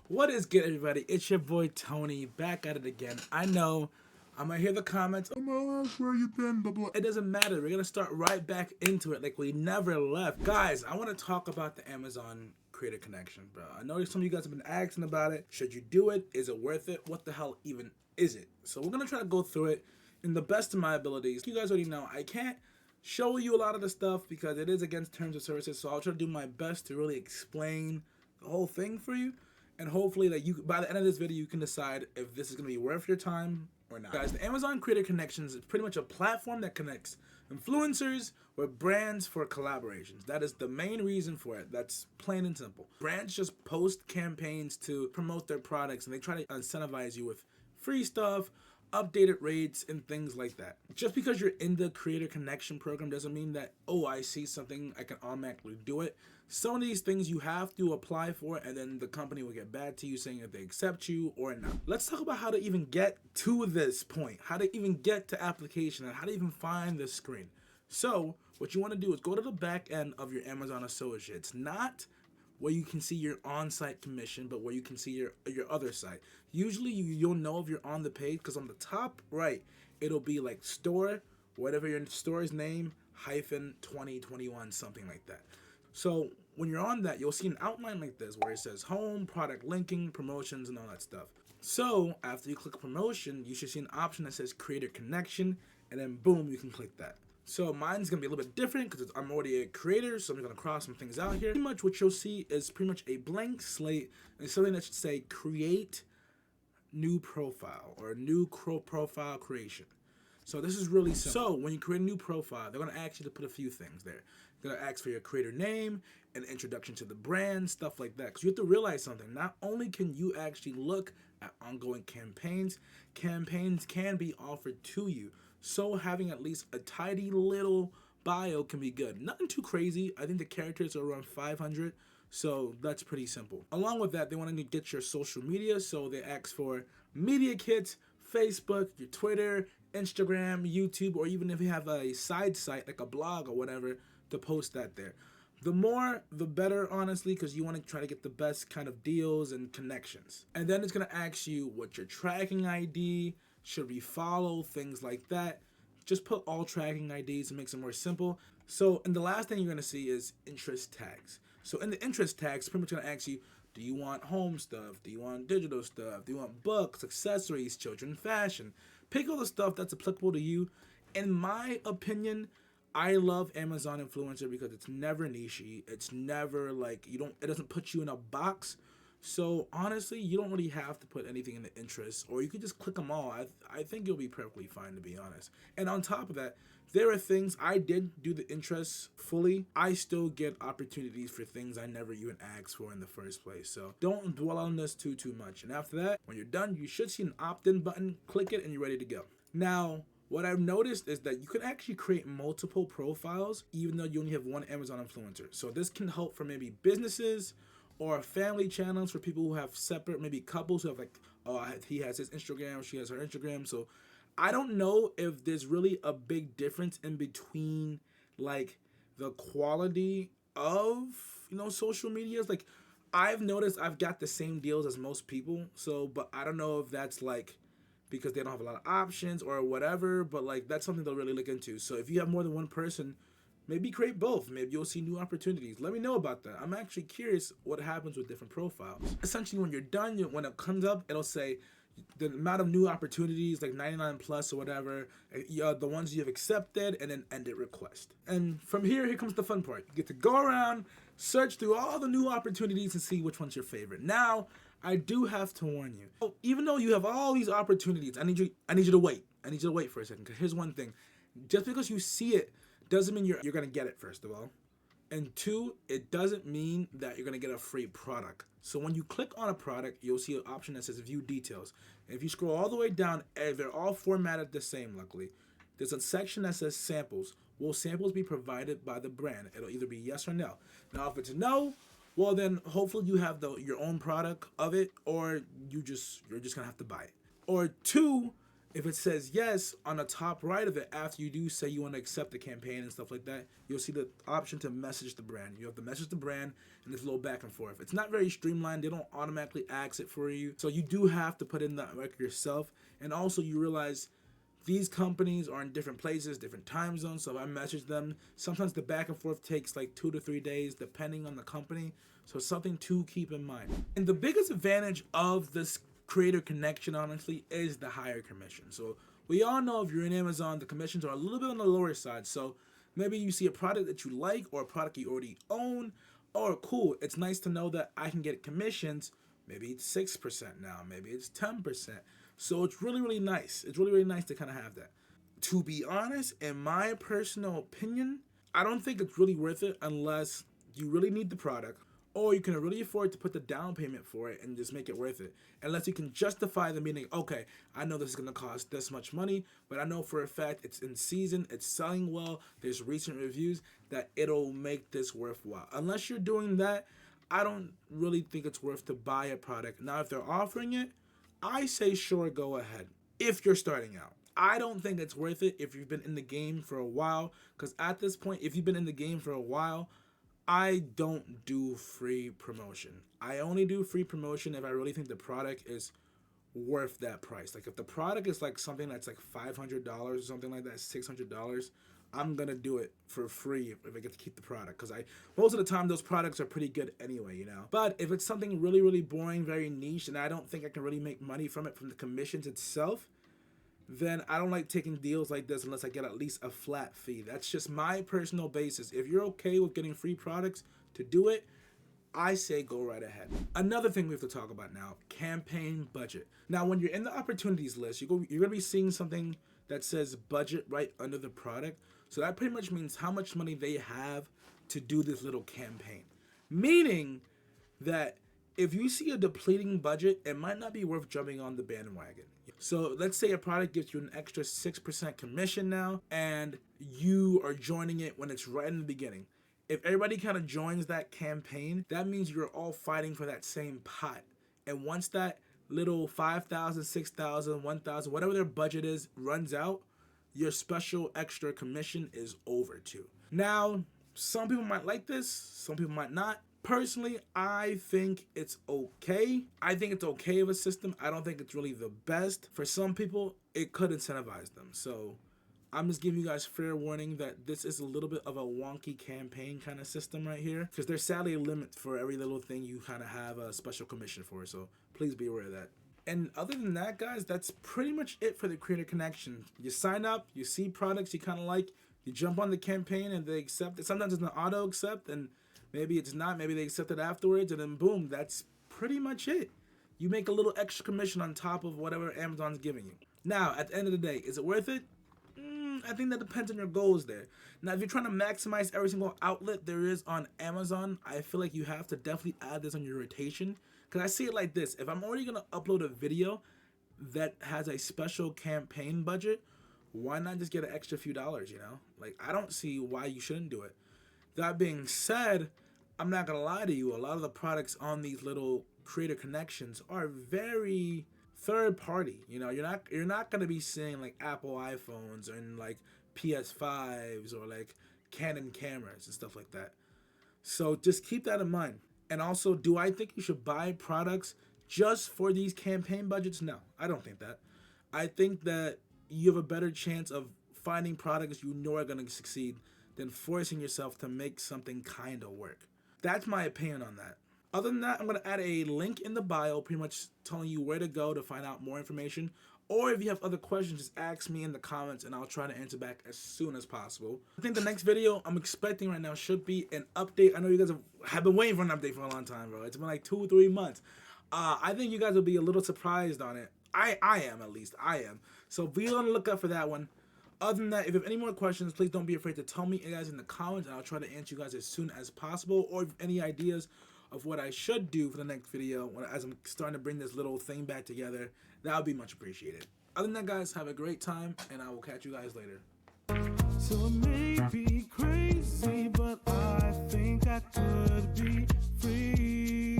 What is good, everybody? It's your boy Tony back at it again. I know I'm gonna hear the comments. Oh my gosh, where you been? Blah blah. It doesn't matter. We're gonna start right back into it like we never left, guys. I want to talk about the Amazon Creator Connection, bro. I know some of you guys have been asking about it. Should you do it? Is it worth it? What the hell even is it? So we're gonna try to go through it in the best of my abilities. You guys already know I can't show you a lot of the stuff because it is against terms of services. So I'll try to do my best to really explain the whole thing for you, and hopefully that you, by the end of this video, you can decide if this is going to be worth your time or not. Guys, the Amazon Creator Connections is pretty much a platform that connects influencers with brands for collaborations. That is the main reason for it. That's plain and simple. Brands just post campaigns to promote their products, and they try to incentivize you with free stuff, updated rates, and things like that. Just because you're in the Creator Connection program doesn't mean that, oh, I see something, I can automatically do it. Some of these things you have to apply for, and then the company will get back to you saying if they accept you or not. Let's talk about how to even get to this point, how to even get to application, and how to even find this screen. So what you want to do is go to the back end of your Amazon Associates, not where you can see your on-site commission, but where you can see your other site. Usually you'll know if you're on the page because on the top right, it'll be like store, whatever your store's name, hyphen 2021, something like that. So when you're on that, you'll see an outline like this where it says home, product linking, promotions, and all that stuff. So after you click promotion, you should see an option that says creator connection, and then boom, you can click that. So mine's gonna be a little bit different because I'm already a creator, so I'm gonna cross some things out here. Pretty much what you'll see is pretty much a blank slate and something that should say create new profile or new profile creation. So this is really simple. So when you create a new profile, they're gonna ask you to put a few things there. They're gonna ask for your creator name, an introduction to the brand, stuff like that. Because you have to realize something. Not only can you actually look at ongoing campaigns, campaigns can be offered to you. So having at least a tidy little bio can be good. Nothing too crazy. I think the characters are around 500. So that's pretty simple. Along with that, they want to get your social media. So they ask for media kits, Facebook, your Twitter, Instagram, YouTube, or even if you have a side site like a blog or whatever, to post that there. The more, the better, honestly, because you want to try to get the best kind of deals and connections. And then it's going to ask you what your tracking ID, should we follow, things like that. Just put all tracking IDs and makes it more simple. So, and the last thing you're going to see is interest tags. So in the interest tags, pretty much going to ask you, do you want home stuff? Do you want digital stuff? Do you want books, accessories, children fashion? Pick all the stuff that's applicable to you. In my opinion, I love Amazon Influencer because it's never nichey. It's never like it doesn't put you in a box. So honestly, you don't really have to put anything in the interest, or you could just click them all. I think you'll be perfectly fine, to be honest. And on top of that, there are things I did do the interests fully. I still get opportunities for things I never even asked for in the first place. So don't dwell on this too much. And after that, when you're done, you should see an opt-in button. Click it and you're ready to go. Now, what I've noticed is that you can actually create multiple profiles even though you only have one Amazon influencer. So this can help for maybe businesses or family channels for people who have separate, maybe couples who have like, oh, he has his Instagram, she has her Instagram. So I don't know if there's really a big difference in between like the quality of, social medias. Like I've noticed I've got the same deals as most people. So, but I don't know if that's like because they don't have a lot of options or whatever, but like that's something they'll really look into. So if you have more than one person, maybe create both. Maybe you'll see new opportunities. Let me know about that. I'm actually curious what happens with different profiles. Essentially, when you're done, when it comes up, it'll say the amount of new opportunities, like 99 plus or whatever, the ones you've accepted, and then ended request. And from here comes the fun part. You get to go around, search through all the new opportunities and see which one's your favorite. Now, I do have to warn you. So, even though you have all these opportunities, I need you to wait. I need you to wait for a second. Because here's one thing. Just because you see it doesn't mean you're going to get it, first of all. And two, it doesn't mean that you're going to get a free product. So when you click on a product, you'll see an option that says view details. And if you scroll all the way down, they're all formatted the same, luckily. There's a section that says samples. Will samples be provided by the brand? It'll either be yes or no. Now, if it's no, well then hopefully you have your own product of it, or you're just going to have to buy it. Or two, If it says yes on the top right of it, after you do say you want to accept the campaign and stuff like that, you'll see the option to message the brand. You have to message the brand, and there's a little back and forth. It's not very streamlined. They don't automatically ask it for you. So you do have to put in that record yourself. And also you realize these companies are in different places, different time zones. So if I message them, sometimes the back and forth takes like 2 to 3 days, depending on the company. So it's something to keep in mind. And the biggest advantage of this creator connection, honestly, is the higher commission. So we all know if you're in Amazon, the commissions are a little bit on the lower side. So maybe you see a product that you like or a product you already own. Oh, cool. It's nice to know that I can get commissions. Maybe it's 6% now. Maybe it's 10%. So it's really, really nice. It's really, really nice to kind of have that. To be honest, in my personal opinion, I don't think it's really worth it unless you really need the product, or you can really afford to put the down payment for it and just make it worth it. Unless you can justify the meaning, okay, I know this is going to cost this much money, but I know for a fact it's in season, it's selling well, there's recent reviews, that it'll make this worthwhile. Unless you're doing that, I don't really think it's worth to buy a product. Now, if they're offering it, I say sure, go ahead. If you're starting out, I don't think it's worth it if you've been in the game for a while, because at this point, if you've been in the game for a while, I don't do free promotion. I only do free promotion if I really think the product is worth that price. Like if the product is like something that's like $500 or something like that, $600, I'm gonna do it for free if I get to keep the product, because most of the time those products are pretty good anyway, you know. But if it's something really, really boring, very niche, and I don't think I can really make money from it from the commissions itself, then I don't like taking deals like this unless I get at least a flat fee. That's just my personal basis. If you're okay with getting free products to do it, I say go right ahead. Another thing we have to talk about now, campaign budget. Now, when you're in the opportunities list, you're going to be seeing something that says budget right under the product. So that pretty much means how much money they have to do this little campaign. Meaning that if you see a depleting budget, it might not be worth jumping on the bandwagon. So let's say a product gives you an extra 6% commission now, and you are joining it when it's right in the beginning. If everybody kind of joins that campaign, that means you're all fighting for that same pot. And once that little 5,000, 6,000, 1,000, whatever their budget is, runs out, your special extra commission is over too. Now, some people might like this, some people might not. Personally, I think it's okay. I think it's okay of a system. I don't think it's really the best. For some people, it could incentivize them. So I'm just giving you guys fair warning that this is a little bit of a wonky campaign kind of system right here, because there's sadly a limit for every little thing you kind of have a special commission for. So please be aware of that. And other than that, guys, that's pretty much it for the Creator Connection. You sign up, you see products you kind of like, you jump on the campaign and they accept it. Sometimes it's an auto accept, and maybe it's not. Maybe they accept it afterwards, and then boom, that's pretty much it. You make a little extra commission on top of whatever Amazon's giving you. Now, at the end of the day, is it worth it? I think that depends on your goals there. Now, if you're trying to maximize every single outlet there is on Amazon, I feel like you have to definitely add this on your rotation. Because I see it like this. If I'm already going to upload a video that has a special campaign budget, why not just get an extra few dollars, you know? Like, I don't see why you shouldn't do it. That being said, I'm not going to lie to you. A lot of the products on these little creator connections are very third party. You know, you're not going to be seeing like Apple iPhones and like PS5s or like Canon cameras and stuff like that. So just keep that in mind. And also, do I think you should buy products just for these campaign budgets? No, I don't think that. I think that you have a better chance of finding products you know are going to succeed than forcing yourself to make something kind of work. That's my opinion on that. Other than that, I'm going to add a link in the bio pretty much telling you where to go to find out more information. Or if you have other questions, just ask me in the comments and I'll try to answer back as soon as possible. I think the next video I'm expecting right now should be an update. I know you guys have been waiting for an update for a long time, bro. It's been like 2-3 months. I think you guys will be a little surprised on it. I am, at least. I am. So be on the lookout for that one. Other than that, if you have any more questions, please don't be afraid to tell me guys in the comments, and I'll try to answer you guys as soon as possible. Or if any ideas of what I should do for the next video as I'm starting to bring this little thing back together, that would be much appreciated. Other than that, guys, have a great time, and I will catch you guys later. So it may be crazy, but I think I could be free.